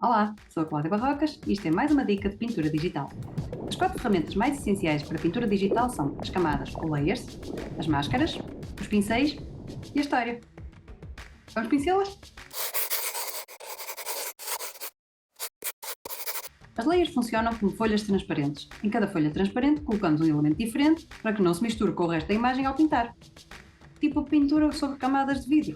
Olá, sou a Cláudia Barrocas e isto é mais uma dica de pintura digital. As 4 ferramentas mais essenciais para pintura digital são as camadas ou layers, as máscaras, os pincéis e a história. Vamos pincê-las? As layers funcionam como folhas transparentes. Em cada folha transparente colocamos um elemento diferente para que não se misture com o resto da imagem ao pintar. Tipo pintura sobre camadas de vidro.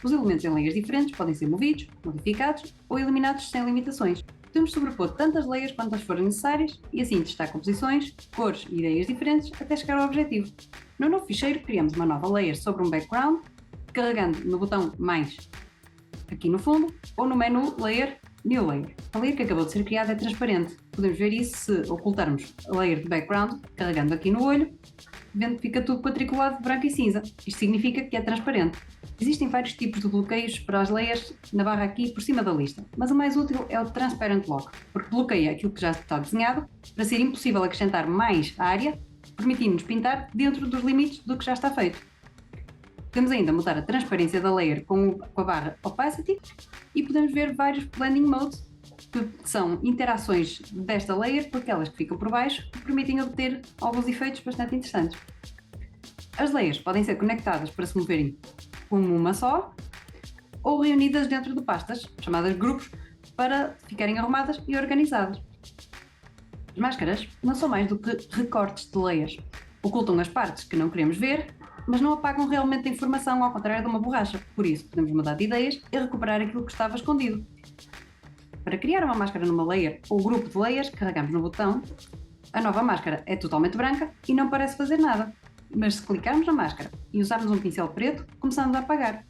Os elementos em layers diferentes podem ser movidos, modificados ou eliminados sem limitações. Podemos sobrepor tantas layers quantas forem necessárias e assim testar composições, cores e ideias diferentes até chegar ao objetivo. No novo ficheiro criamos uma nova layer sobre um background, carregando no botão mais aqui no fundo ou no menu Layer, New Layer. A layer que acabou de ser criada é transparente. Podemos ver isso se ocultarmos a layer de background, carregando aqui no olho, vendo que fica tudo quadriculado de branco e cinza. Isto significa que é transparente. Existem vários tipos de bloqueios para as layers na barra aqui por cima da lista, mas o mais útil é o Transparent Lock, porque bloqueia aquilo que já está desenhado para ser impossível acrescentar mais área, permitindo-nos pintar dentro dos limites do que já está feito. Podemos ainda mudar a transparência da layer com a barra Opacity e podemos ver vários Blending Modes, que são interações desta layer com aquelas que ficam por baixo, que permitem obter alguns efeitos bastante interessantes. As layers podem ser conectadas para se moverem como uma só, ou reunidas dentro de pastas, chamadas grupos, para ficarem arrumadas e organizadas. As máscaras não são mais do que recortes de layers. Ocultam as partes que não queremos ver, mas não apagam realmente a informação, ao contrário de uma borracha. Por isso, podemos mudar de ideias e recuperar aquilo que estava escondido. Para criar uma máscara numa layer ou grupo de layers, carregamos no botão. A nova máscara é totalmente branca e não parece fazer nada. Mas se clicarmos na máscara e usarmos um pincel preto, começamos a apagar.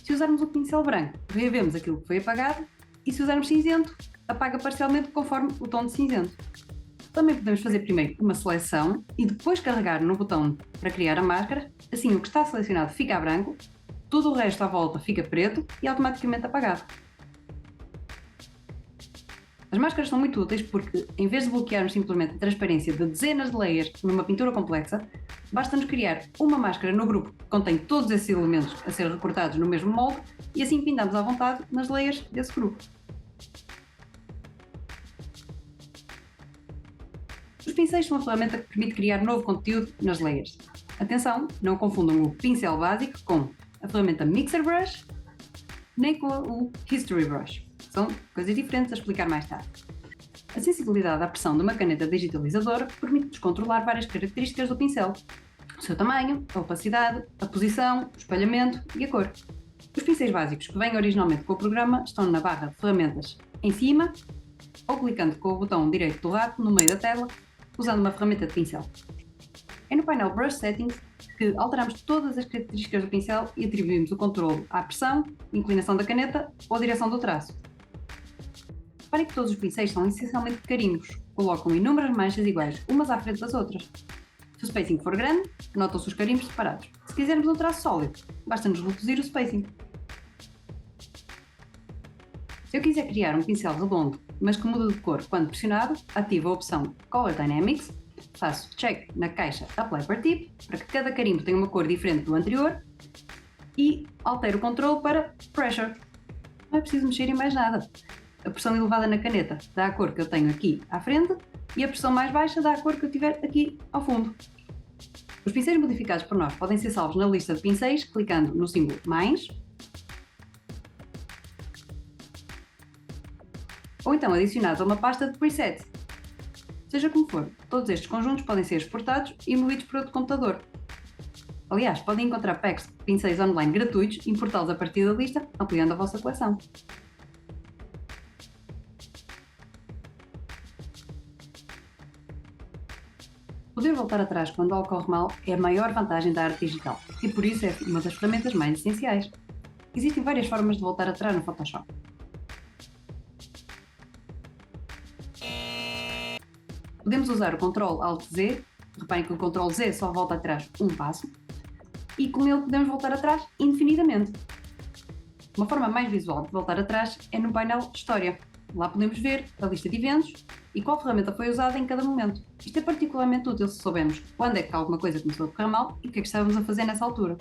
Se usarmos um pincel branco, revemos aquilo que foi apagado, e se usarmos cinzento, apaga parcialmente conforme o tom de cinzento. Também podemos fazer primeiro uma seleção e depois carregar no botão para criar a máscara, assim o que está selecionado fica branco, tudo o resto à volta fica preto e automaticamente apagado. As máscaras são muito úteis porque, em vez de bloquearmos simplesmente a transparência de dezenas de layers numa pintura complexa, basta-nos criar uma máscara no grupo que contém todos esses elementos a ser recortados no mesmo molde e assim pintamos à vontade nas layers desse grupo. Os pincéis são uma ferramenta que permite criar novo conteúdo nas layers. Atenção, não confundam o pincel básico com a ferramenta Mixer Brush, nem com o History Brush. São coisas diferentes a explicar mais tarde. A sensibilidade à pressão de uma caneta digitalizadora permite-nos controlar várias características do pincel. O seu tamanho, a opacidade, a posição, o espalhamento e a cor. Os pincéis básicos que vêm originalmente com o programa estão na barra de ferramentas em cima ou clicando com o botão direito do rato no meio da tela, usando uma ferramenta de pincel. É no painel Brush Settings que alteramos todas as características do pincel e atribuímos o controle à pressão, inclinação da caneta ou a direção do traço. Reparem que todos os pincéis são essencialmente carimbos, colocam inúmeras manchas iguais umas à frente das outras. Se o spacing for grande, notam-se os carimbos separados. Se quisermos um traço sólido, basta-nos reduzir o spacing. Se eu quiser criar um pincel redondo, mas que muda de cor quando pressionado, ativo a opção Color Dynamics, faço check na caixa Apply per Tip, para que cada carimbo tenha uma cor diferente do anterior, e altero o controle para Pressure. Não é preciso mexer em mais nada. A pressão elevada na caneta dá a cor que eu tenho aqui à frente e a pressão mais baixa dá a cor que eu tiver aqui ao fundo. Os pincéis modificados por nós podem ser salvos na lista de pincéis clicando no símbolo mais ou então adicionados a uma pasta de preset. Seja como for, todos estes conjuntos podem ser exportados e movidos para outro computador. Aliás, podem encontrar packs de pincéis online gratuitos e importá-los a partir da lista, ampliando a vossa coleção. Poder voltar atrás quando algo corre mal é a maior vantagem da arte digital e por isso é uma das ferramentas mais essenciais. Existem várias formas de voltar atrás no Photoshop. Podemos usar o Ctrl Alt Z, reparem que o Ctrl Z só volta atrás um passo, e com ele podemos voltar atrás indefinidamente. Uma forma mais visual de voltar atrás é no painel História. Lá podemos ver a lista de eventos e qual ferramenta foi usada em cada momento. Isto é particularmente útil se soubermos quando é que alguma coisa começou a correr mal e o que é que estávamos a fazer nessa altura.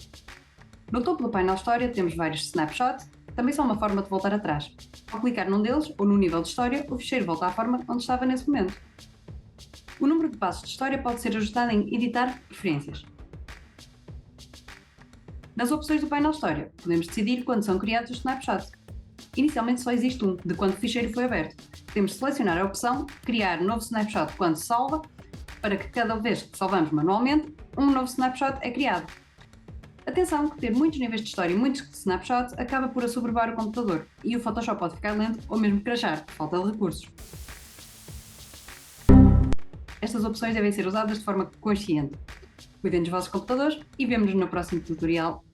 No topo do painel História temos vários snapshots também são uma forma de voltar atrás. Ao clicar num deles, ou no nível de história, o ficheiro volta à forma onde estava nesse momento. O número de passos de história pode ser ajustado em Editar Preferências. Nas opções do painel História, podemos decidir quando são criados os snapshots. Inicialmente só existe um, de quando o ficheiro foi aberto. Temos de selecionar a opção Criar novo snapshot quando se salva, para que cada vez que salvamos manualmente, um novo snapshot é criado. Atenção que ter muitos níveis de história e muitos snapshots acaba por assoberbar o computador e o Photoshop pode ficar lento ou mesmo crashar por falta de recursos. Estas opções devem ser usadas de forma consciente. Cuidem dos vossos computadores e vemo-nos no próximo tutorial.